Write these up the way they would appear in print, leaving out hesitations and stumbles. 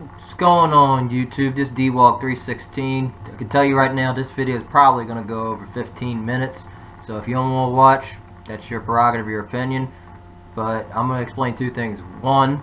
What's going on YouTube? This DWalk316. I can tell you right now this video is probably going to go over 15 minutes. So if you don't want to watch, that's your prerogative, your opinion. But I'm going to explain two things. One,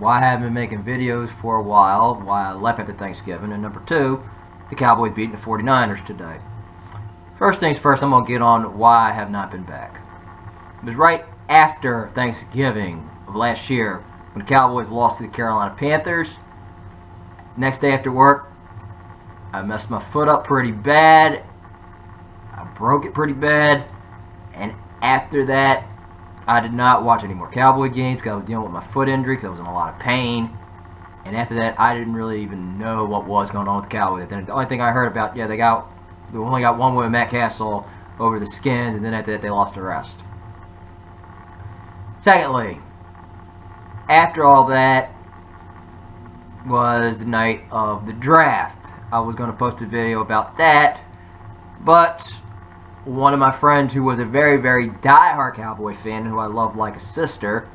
why I haven't been making videos for a while, why I left after Thanksgiving. And number two, the Cowboys beating the 49ers today. First things first, I'm going to get on why I have not been back. It was right after Thanksgiving of last year when the Cowboys lost to the Carolina Panthers. Next day after work, I messed my foot up pretty bad. I broke it pretty bad. And after that, I did not watch any more Cowboy games because I was dealing with my foot injury because I was in a lot of pain. And after that, I didn't really even know what was going on with the Cowboys. The only thing I heard about, they only got one win with Matt Castle over the Skins, and then after that, they lost the rest. Secondly, after all that was the night of the draft. I was going to post a video about that, but one of my friends who was a very, very die-hard Cowboy fan, who I love like a sister,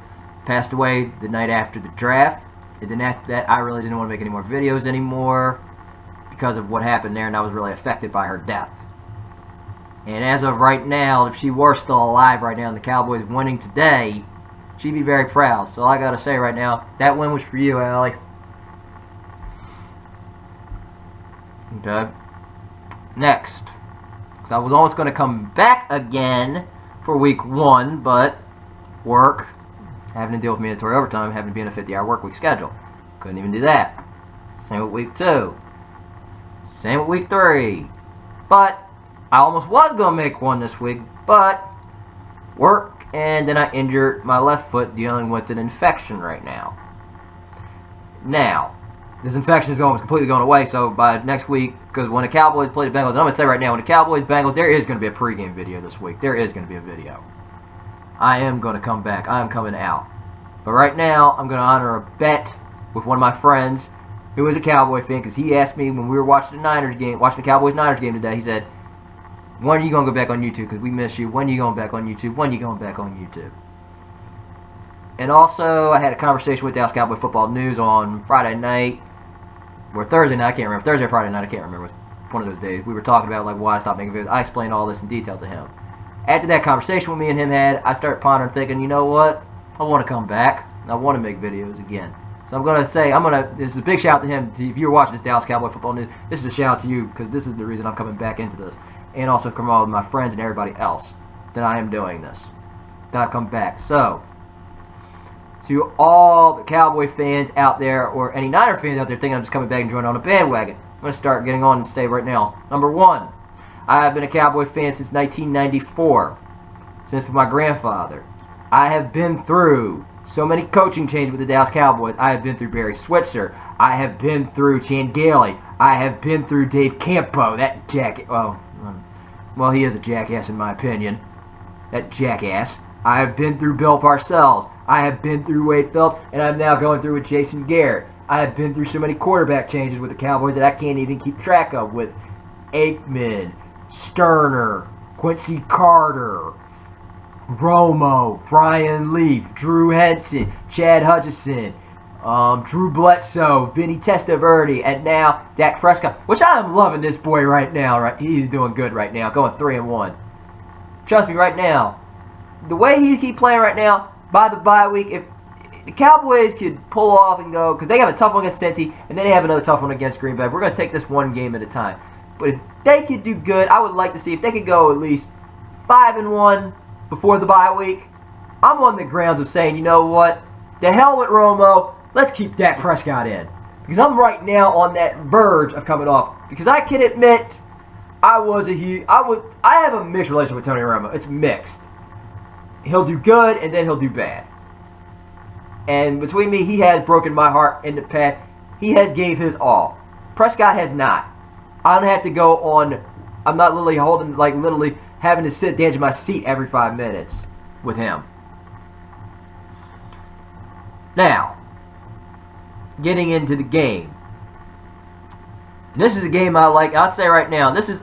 passed away the night after the draft. And then after that, I really didn't want to make any more videos anymore because of what happened there, and I was really affected by her death. And as of right now, if she were still alive right now and the Cowboys winning today, she'd be very proud. So I gotta say right now, that win was for you, Allie. Okay. Next. So I was almost going to come back again for week 1, but work, having to deal with mandatory overtime, having to be in a 50-hour work week schedule. Couldn't even do that. Same with week 2. Same with week 3. But I almost was going to make one this week, but work, and then I injured my left foot dealing with an infection right now. Now, this infection is almost completely going away, so by next week, because when the Cowboys play the Bengals, and I'm going to say right now, when the Cowboys-Bengals, there is going to be a pregame video this week. There is going to be a video. I am going to come back. I am coming out. But right now, I'm going to honor a bet with one of my friends who is a Cowboy fan, because he asked me when we were watching the Cowboys-Niners game today, he said, when are you going to go back on YouTube? Because we miss you. When are you going back on YouTube? When are you going back on YouTube? And also, I had a conversation with Dallas Cowboy Football News on Friday night, or Thursday night, I can't remember. Thursday or Friday night, I can't remember. One of those days. We were talking about why I stopped making videos. I explained all this in detail to him. After that conversation with me and him had, I started pondering, thinking, you know what? I want to come back. I want to make videos again. So I'm going to say, this is a big shout out to him. If you're watching this Dallas Cowboy Football News, this is a shout out to you, because this is the reason I'm coming back into this. And also from all of my friends and everybody else that I am doing this. That I come back. So, to all the Cowboy fans out there, or any Niner fans out there thinking I'm just coming back and joining on a bandwagon, I'm going to start getting on and stay right now. Number 1, I have been a Cowboy fan since 1994, since my grandfather. I have been through so many coaching changes with the Dallas Cowboys. I have been through Barry Switzer. I have been through Chan Gailey. I have been through Dave Campo, that jackass. Well, he is a jackass in my opinion. That jackass. I have been through Bill Parcells. I have been through Wade Phillips, and I'm now going through with Jason Garrett. I have been through so many quarterback changes with the Cowboys that I can't even keep track of, with Aikman, Sterner, Quincy Carter, Romo, Brian Leaf, Drew Henson, Chad Hutchison, Drew Bledsoe, Vinny Testaverde, and now Dak Prescott, which I am loving this boy right now. Right, he's doing good right now, going 3-1. Trust me, right now, the way he keep playing right now, by the bye week, if the Cowboys could pull off and go, because they have a tough one against Cincy, and then they have another tough one against Green Bay. We're going to take this one game at a time. But if they could do good, I would like to see if they could go at least 5-1 before the bye week. I'm on the grounds of saying, you know what? The hell with Romo. Let's keep Dak Prescott in. Because I'm right now on that verge of coming off. Because I can admit, I have a mixed relationship with Tony Romo. It's mixed. He'll do good, and then he'll do bad. And between me, he has broken my heart in the past. He has gave his all. Prescott has not. I don't have to go on. I'm not literally having to sit down in my seat every 5 minutes with him. Now, getting into the game. And this is a game I like. I'd say right now, this is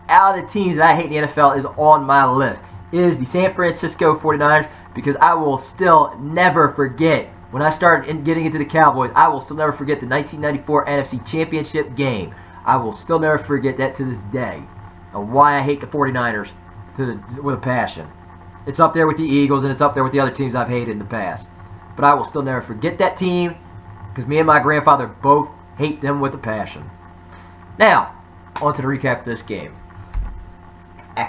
out of the teams that I hate in the NFL is on my list. Is the San Francisco 49ers, because I will still never forget when I started getting into the Cowboys, I will still never forget the 1994 NFC Championship game. I will still never forget that to this day. And why I hate the 49ers with a passion. It's up there with the Eagles, and it's up there with the other teams I've hated in the past. But I will still never forget that team, because me and my grandfather both hate them with a passion. Now, on to the recap of this game. Give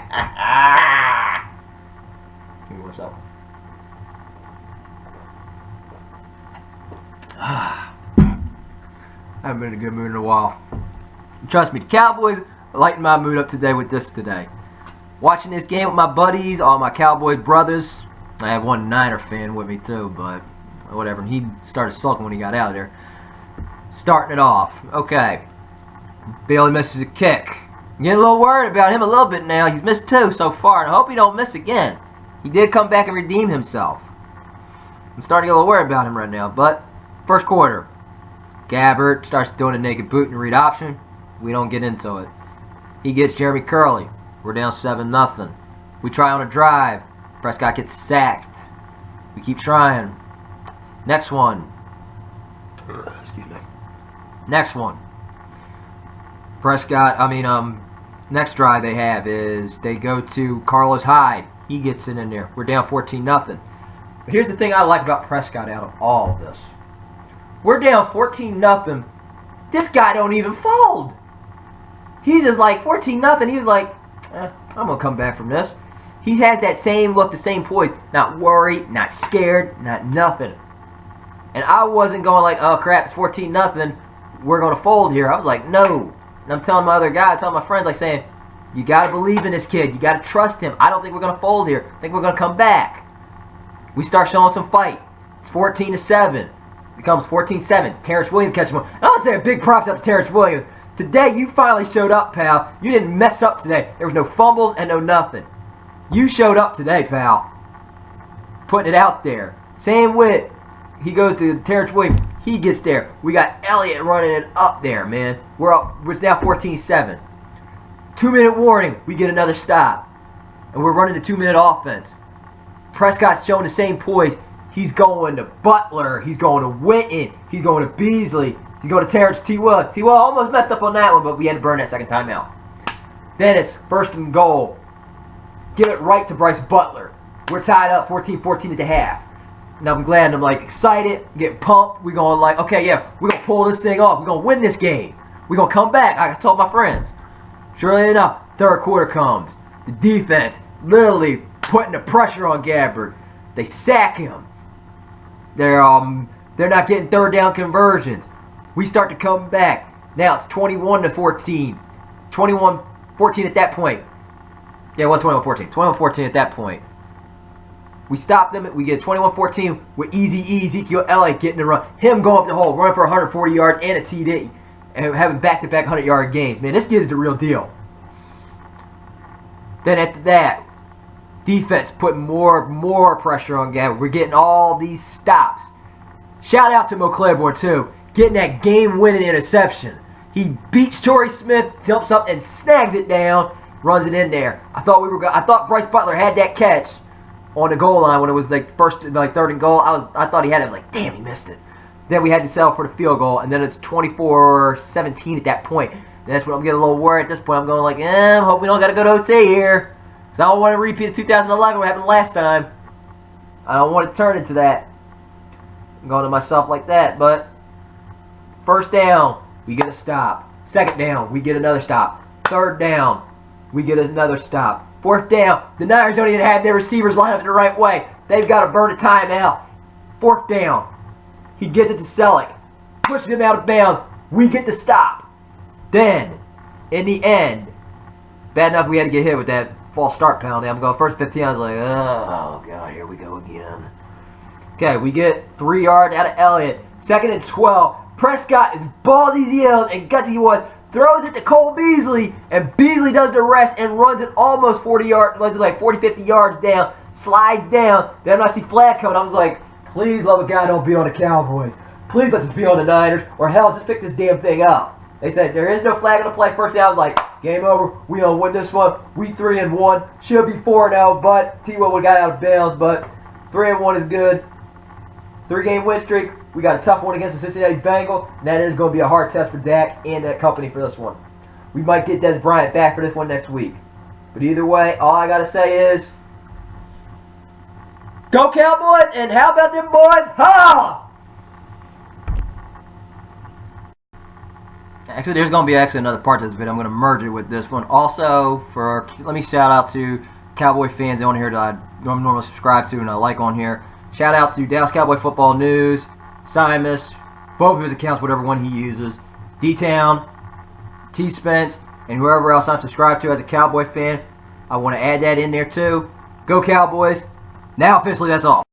me one second. I haven't been in a good mood in a while. Trust me, the Cowboys lightened my mood up today with this today. Watching this game with my buddies, all my Cowboys brothers. I have one Niner fan with me too, but whatever. He started sulking when he got out of there. Starting it off. Okay. Bailey misses a kick. I'm getting a little worried about him a little bit now. He's missed 2 so far, and I hope he don't miss again. He did come back and redeem himself. I'm starting to get a little worried about him right now, but first quarter. Gabbert starts doing a naked boot and read option. We don't get into it. He gets Jeremy Curley. We're down 7-0. We try on a drive. Prescott gets sacked. We keep trying. Next one. Excuse me. Next one. Next drive they have is they go to Carlos Hyde. He gets it in there. We're down 14-0. But here's the thing I like about Prescott out of all of this. We're down 14-0. This guy don't even fold. He's just like 14-0. He was like, I'm going to come back from this. He has that same look, the same poise. Not worried, not scared, not nothing. And I wasn't going like, oh crap, it's 14-0. We're going to fold here. I was like, no. And I'm telling my other guy, telling my friends, like saying, you got to believe in this kid. You got to trust him. I don't think we're going to fold here. I think we're going to come back. We start showing some fight. It's 14-7. It becomes 14-7. Terrence Williams catches one. I want to say a big props out to Terrence Williams. Today, you finally showed up, pal. You didn't mess up today. There was no fumbles and no nothing. You showed up today, pal. Putting it out there. Same with, he goes to Terrence Williams. He gets there. We got Elliott running it up there, man. We're up. It's now 14-7. 2-minute warning. We get another stop. And we're running the 2-minute offense. Prescott's showing the same poise. He's going to Butler. He's going to Witten. He's going to Beasley. He's going to Terrence T. Will. T. Will almost messed up on that one, but we had to burn that second timeout. Then it's 1st and goal. Give it right to Bryce Butler. We're tied up 14-14 at the half. And I'm glad, and I'm like excited, getting pumped. We're going like, okay, yeah, we're going to pull this thing off. We're going to win this game. We're going to come back. I told my friends. Surely enough, third quarter comes. The defense literally putting the pressure on Gabbert. They sack him. They're not getting third down conversions. We start to come back. Now it's 21-14. 21-14 at that point. Yeah, it was 21-14. 21-14 at that point. We stop them. We get 21-14 with Ezekiel Elliott getting the run. Him going up the hole, running for 140 yards and a TD. And having back-to-back 100-yard games. Man, this kid's the real deal. Then after that, defense putting more pressure on Gabbert. We're getting all these stops. Shout out to Mo Claiborne, too. Getting that game-winning interception. He beats Torrey Smith, jumps up and snags it down, runs it in there. I thought Bryce Butler had that catch on the goal line when it was like third and goal. I thought he had it. I was like, damn, he missed it. Then we had to settle for the field goal, and then it's 24-17 at that point. And that's when I'm getting a little worried at this point. I'm going like, I hope we don't got to go to OT here. Because I don't want to repeat of 2011 what happened last time. I don't want to turn into that. I'm going to myself like that. But first down, we get a stop. Second down, we get another stop. Third down, we get another stop. Fourth down, the Niners don't even have their receivers lined up in the right way. They've got to burn a timeout. Fourth down, he gets it to Selleck. Pushes him out of bounds. We get the stop. Then, in the end, bad enough we had to get hit with that false start penalty. I'm going first 15. I was like, oh, God, here we go again. Okay, we get 3 yards out of Elliott. 2nd and 12. Prescott is ballsy as he is and gutsy he was. Throws it to Cole Beasley, and Beasley does the rest and runs it almost 40 yards, runs it like 40, 50 yards down, slides down. Then I see flag coming. I was like, please, love of God, don't be on the Cowboys. Please let us be on the Niners, or hell, just pick this damn thing up. They said, there is no flag on the play. First down, I was like, game over. We don't win this one. We 3-1. Should be 4 now, but T-Will would have got out of bounds, but 3-1 is good. 3-game win streak. We got a tough one against the Cincinnati Bengals, and that is going to be a hard test for Dak and that company for this one. We might get Des Bryant back for this one next week. But either way, all I got to say is, go Cowboys, and how about them boys? Ha! Actually, there's going to be another part to this video. I'm going to merge it with this one. Also, let me shout out to Cowboy fans on here that I normally subscribe to and I like on here. Shout out to Dallas Cowboy Football News, Simus, both of his accounts, whatever one he uses, D-Town, T-Spence, and whoever else I'm subscribed to as a Cowboy fan. I want to add that in there too. Go Cowboys. Now officially that's all.